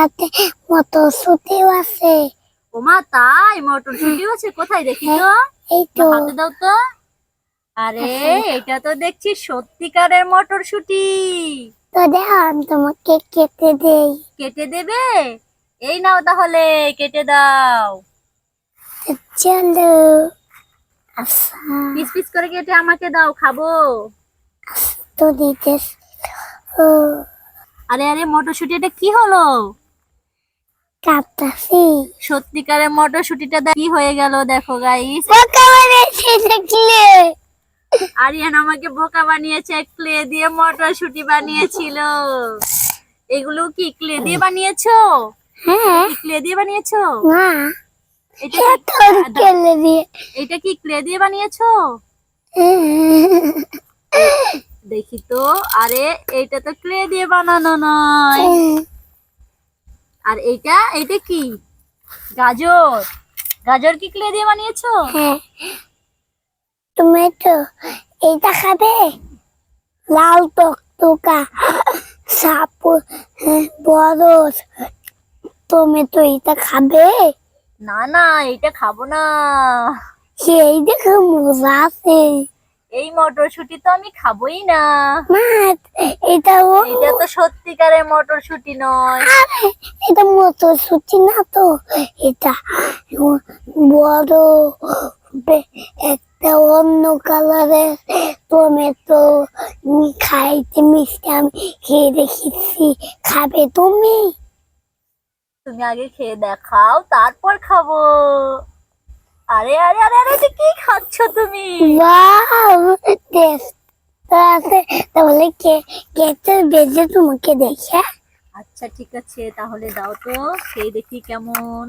সাথে মটরশুটিও আছে। ওমা তাই, মটরশুটিও আছে? কোথায় দেখি তো। এই তো হাতে দাও তো। আরে এটা তো দেখছি সত্যিকারের মটরশুটি। তো দেখো আমি তোমাকে কেটে দেই। কেটে দেবে? এই নাও তাহলে, কেটে দাও। তো চলো। আচ্ছা পিস পিস করে কেটে আমাকে দাও, খাবো। তো দিতে। ও আরে আরে, মটরশুটি এটা কি হলো? কাটতাছি। সত্যিকারের মটরশুটিটা কি হয়ে গেল দেখো গাইস। বোকা বানিয়েছি দেখলে। আরিয়ান আমাকে বোকা বানিয়েছে, ক্লে দিয়ে মটরশুটি বানিয়েছিল। এগুলো কি ক্লে দিয়ে বানিয়েছো? হ্যাঁ কি ক্লে দিয়ে বানিয়েছো? না এটা তোর কেলে দিয়ে। এটা কি ক্লে দিয়ে বানিয়েছো? দেখি তো। আরে এটা তো ক্লে দিয়ে বানানো নয়। আর এইটা এইটা কি? গাজর। গাজর কি ক্লে দিয়ে বানিয়েছো? হ্যাঁ তুমি তো এইটা খাবে, লাল টকটকা সাপ বড়। তুমি তো এটা খাবে? না না, এটা খাবো না। সেই দেখে মজা আছে। এই মটরশুটি তো আমি খাবোই না। না এটা এটা তো সত্যিকারের মটরশুটি নয়। আরে এটা মটরশুটি না তো, এটা বড় একটা অন্য কালারের টমেটো। খাইতে মিষ্টি, আমি খেয়ে দেখেছি। খাবে তুমি? তুমি আগে খেয়ে দেখাও, তারপর খাবো। আরে আরে আরে আরে, এটা কি খাচ্ছ তুমি? ওয়াও টেস্ট আছে। তাহলে কেটে বেজে তোমাকে দেখে আচ্ছা ঠিক আছে, তাহলে দাও তো, খেয়ে দেখি কেমন।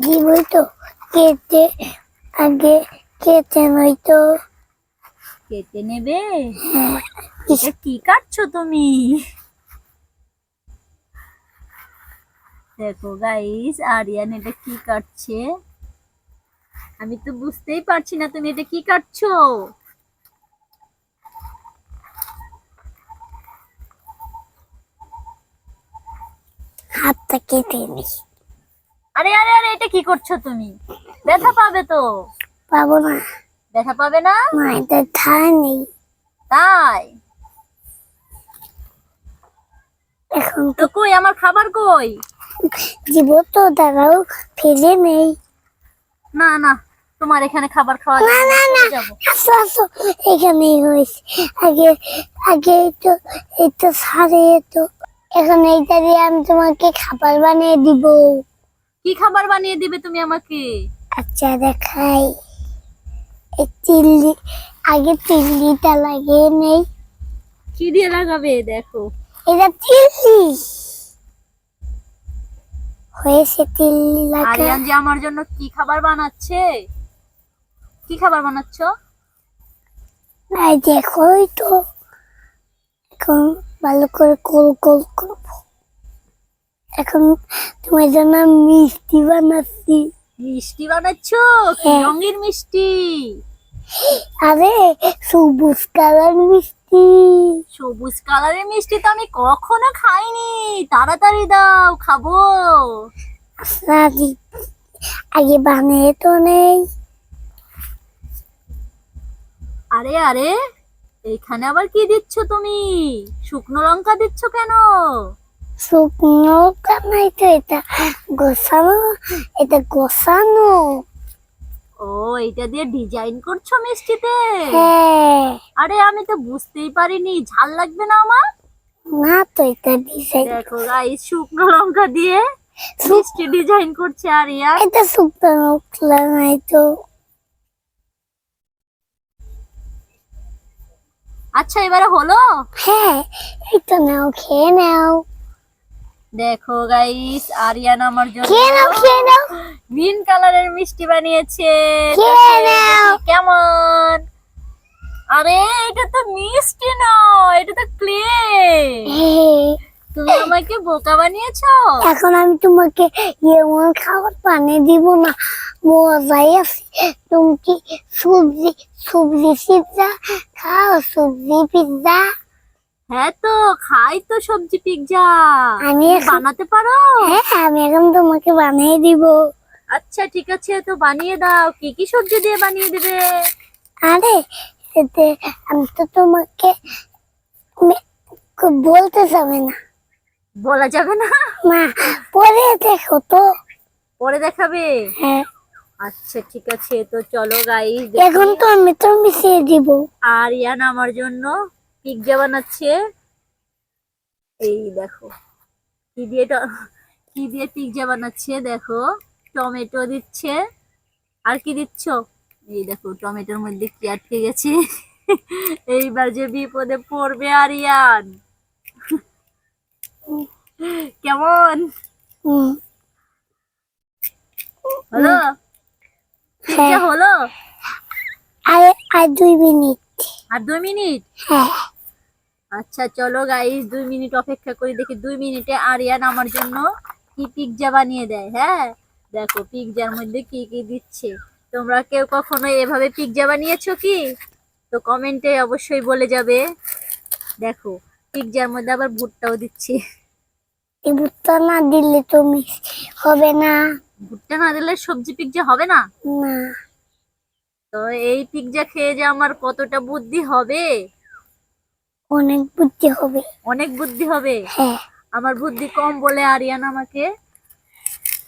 দিবই তো। কেটে আগে কেটে নয়তো। কেটে নেবে? এটা কি কাটছো তুমি? দেখো গাইস, আরিয়ান এটা কি কাটছে। আমি তো বুঝতেই পারছি না তুমি এটা কি কাটছো। হাতটা কেটে নি। আরে আরে আরে, এটা কি করছো তুমি? ব্যথা পাবে তো। পাবো না। ব্যথা পাবে না? না এটা ঠাই নেই। তাই? এখন তো কই আমার খাবার কই? দিব তো, দাঁড়াও ফেলে নেই। না না, তোমার এখানে খাবার খাওয়া না যাবে না না, না, চলে যাবো। আসো আসো, এখানেই হয়েছে। আগে আগে তো এটা সারে তো। এখন এইটা দিয়ে আমি তোমাকে খাবার বানিয়ে দিব। কি খাবার বানিয়ে দিবে তুমি আমাকে? আচ্ছা দেখাই। এই চিল্লি, আগে চিল্লিটা লাগিয়ে নেই। কি দিয়ে লাগাবে দেখো। এটা চিল্লি হয়েছে, চিল্লি লাগা। আরিয়ান যে আমার জন্য কি খাবার বানাচ্ছে। কি খাবার বানাচ্ছো? নাই দেখোই তো। এখন ভালো করে গোল গোল করবো। এখন তোমার জন্য মিষ্টি বানাচ্ছি। মিষ্টি বানাচ্ছো? কি হ্যাঁ। রঙের মিষ্টি? আরে সবুজ কালার মিষ্টি। সবুজ কালারের মিষ্টি তো আমি কখনো খাইনি। তাড়াতাড়ি দাও, খাবো। আরে আগে বানিয়ে তো নেই। আরে আরে, এখানে আবার কি দিচ্ছ তুমি? শুকনো লঙ্কা দিচ্ছ কেন? শুকনো নাই তো, এটা গোছানো। এটা গোছানো। ও, এটা দিয়ে ডিজাইন করছো মিষ্টিতে? হ্যাঁ। আরে আমি তো বুঝতেই পারিনি, ঝাল লাগবে না আমার? না তো, এটা ডিজাইন। দেখো গাইস, শুকনো লঙ্কা দিয়ে মিষ্টি ডিজাইন করছে আরিয়ান। এটা শুকনো লঙ্কা নাই তো। আচ্ছা এবারে হলো? হ্যাঁ এটা নাও, খেয়ে নাও। দেখো গাইস, আরিয়ান আমার জন্য খেয়ে নাও, খেয়ে নাও। গ্রিন কালারের মিষ্টি বানিয়েছে। তো খেয়ে খেয়ে নাও। দেখি কেমন। আরে এটা তো মিষ্টি নয়, এটা তো ক্লে। তুমি আমাকে বোকা বানিয়েছো। এখন আমি তোমাকে এমন খাবার বানিয়ে দিব না, মজাই আছে। তুমি কি সবজি সবজি পিৎজা খাও? সবজি পিৎজা। হ্যাঁ তো খাই তো সবজি পিৎজা। আমি তুমি এখন বানাতে পারো? হ্যাঁ আমি এখন তোমাকে বানিয়ে দিব। আচ্ছা ঠিক আছে, তো বানিয়ে দাও। কি কি সবজি দিয়ে বানিয়ে দেবে? আরে এতে আমি তো তোমাকে বলতে যাবে না। বলা যাবে না? না, পরে দেখো তো। পরে দেখাবে? হ্যাঁ, আচ্ছা ঠিক আছে, তো চলো গাইস এখন দেখি। তো আমি তো মিশিয়ে দিব। আরিয়ান আমার জন্য পিৎজা বানাচ্ছে। এই দেখো কি দিয়ে কি দিয়ে পিৎজা বানাচ্ছে দেখো। টমেটো দিচ্ছে। আর কি দিচ্ছ? এই দেখো টমেটোর মধ্যে কি আটকে গেছে। এইবার যে বিপদে পড়বে আরিয়ান। কেমন হুম, হলো? পিৎজা হ্যাঁ, হলো? আর আর 2 মিনিট। আর 2 মিনিট? হ্যাঁ, আচ্ছা চলো গাইস 2 মিনিট অপেক্ষা করি, দেখি 2 মিনিটে আরিয়ান আমার জন্য কি পিৎজা বানিয়ে দেয়। হ্যাঁ দেখো পিৎজার মধ্যে কি কি দিচ্ছে। তোমরা কেউ কখনো এভাবে পিৎজা বানিয়েছো কি? তো কমেন্টে অবশ্যই বলে যাবে। দেখো পিৎজার মধ্যে আবার ভুট্টাও দিচ্ছে। এই ভুট্টা না দিলে তুমি হবে না। ভুট্টা না দিলে সবজি পিৎজা হবে না? না, তো এই পিৎজা খেয়ে যে আমার কতটা বুদ্ধি হবে। অনেক বুদ্ধি হবে। অনেক বুদ্ধি হবে। হ্যাঁ, আমার বুদ্ধি কম বলে আরিয়ান আমাকে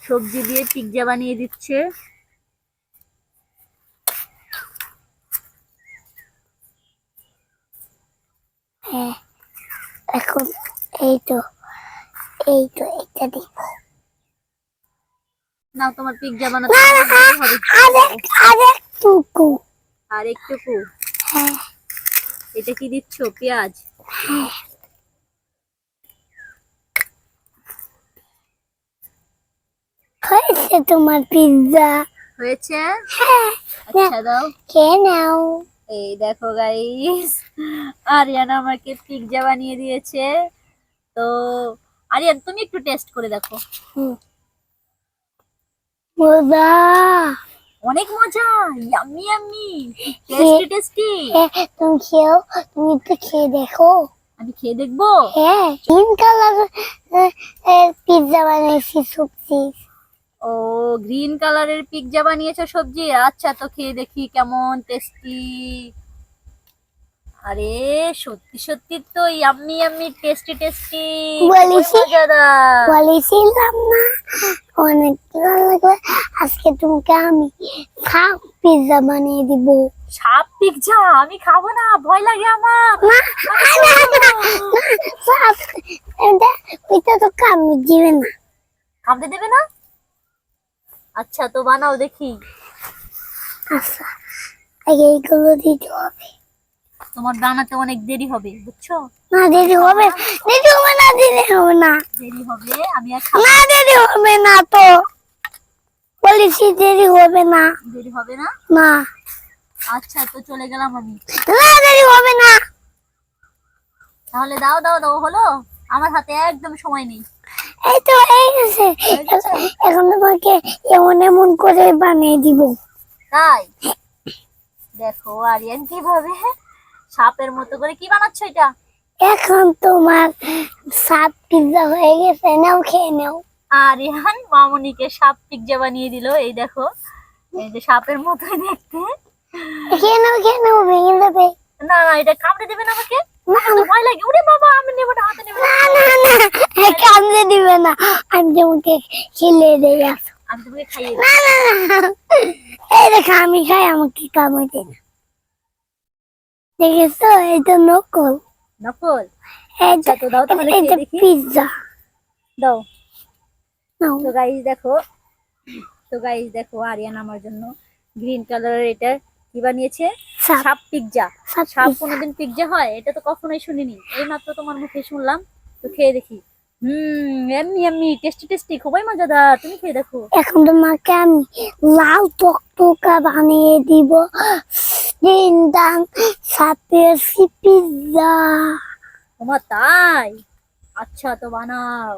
সবজি দিয়ে পিৎজা বানিয়ে দিচ্ছে। হ্যাঁ, এখন এই তো এটা দিব। নাও তোমার পিৎজা বানাতে না, অনেক দেরি হবে। আরেকটুকু। আর একটুকু? হ্যাঁ, এটা কি দিচ্ছ? পেঁয়াজ? হ্যাঁ, হয়েছে তোমার পিৎজা। হয়েছে? হ্যাঁ, আচ্ছা দাও। খেয়ে নাও। এই দেখো গাইস, আরিয়ান আমাকে পিৎজা বানিয়ে দিয়েছে। তো আরিয়ান তুমি একটু টেস্ট করে দেখো। হুম, মজা। অনেক মজা, ইয়াম্মি ইয়াম্মি, টেস্টি টেস্টি। তুমি খেয়েও, তুমি একটু খেয়ে দেখো। আমি খেয়ে দেখবো? হ্যাঁ, গ্রিন কালার পিৎজা বানিয়েছি সবজি। ও গ্রিন কালারের পিৎজা বানিয়েছো সবজি? আচ্ছা তো খেয়ে দেখি কেমন টেস্টি। আরে সত্যি সত্যি তো ইয়াম্মি ইয়াম্মি, টেস্টি টেস্টি, বলেছি মজাদার। বলেছিলাম না অনেক ভালো লাগবে। আজকে তোমাকে আমি সাপ পিৎজা বানিয়ে দিব। সাপ পিৎজা আমি খাবো না, ভয় লাগে আমার। না, আমি না, খাবো না। সাপ ওইটা তো কামড় দিবে না। কামড়ে দেবে না? আচ্ছা তো বানাও দেখি। আচ্ছা, আগে এইগুলো দিতে হবে। তোমার বানাতে অনেক দেরি হবে বুঝছো? না, দেরি হবে, দেরি হবে না, দেরি হবে না। দেরি হবে, আমি আর খাবো না, দেরি হবে না তো, বলেছি দেরি হবে না। না। দেরি হবে না? না, আচ্ছা তো চলে গেলাম আমি। না, দেরি হবে না। তাহলে দাও দাও দাও, হলো? আমার হাতে একদম সময় নেই। এই তো হয়ে গেছে। হয়ে গেছে? এখন তোমাকে এমন এমন করে বানিয়ে দিব। তাই দেখো আরিয়ান কিভাবে সাপের মতো করে কি বানাচ্ছ এটা। এখন তোমার সাত পিৎজা হয়ে গেছে, নাও খেয়ে নাও। আরিয়ান মামুনিকে সাপ পিৎজা বানিয়ে দিল। এই দেখো, এই যে সাপের মতোই দেখতে। খেয়ে নাও, খেয়ে নাও, ভেঙে যাবে। না না, এটা কামড়ে দেবে না আমাকে? না, আমার তো ভয় লাগে। ওরে বাবা, আমি নেবো না, হাতে নেবো না। না, কামড়ে দিবে না। আমি তোমাকে খেলে দেই আসো। আমি তোমাকে খাইয়ে না, দিই। না, না, এই দেখো আমি খাই, আমাকে কামড়ে দেয় না। দেখেছো, এই তো নকল। নকল? এটা আচ্ছা তো দাও তাহলে এটা খেয়ে দেখি। পিৎজা। দাও। নাও। তো গাইস দেখো, তো গাইস দেখো আরিয়ান আমার জন্য গ্রিন কালারের এটা কি বানিয়েছে? সাপ। সাপ পিৎজা। সাপ সাপ পিৎজা। কোনোদিন পিৎজা হয়? এটা তো কখনোই শুনিনি, এই মাত্র তোমার মুখে শুনলাম। তো খেয়ে দেখি। এমনি এমনি, টেস্টি টেস্টি, খুবই মজাদার। তুমি খেয়ে দেখো। এখন তোমাকে আমি লাল টকটকা বানিয়ে দিব। ডিং ডাং সাপের পিৎজা। তোমার তাই? আচ্ছা তো বানাও।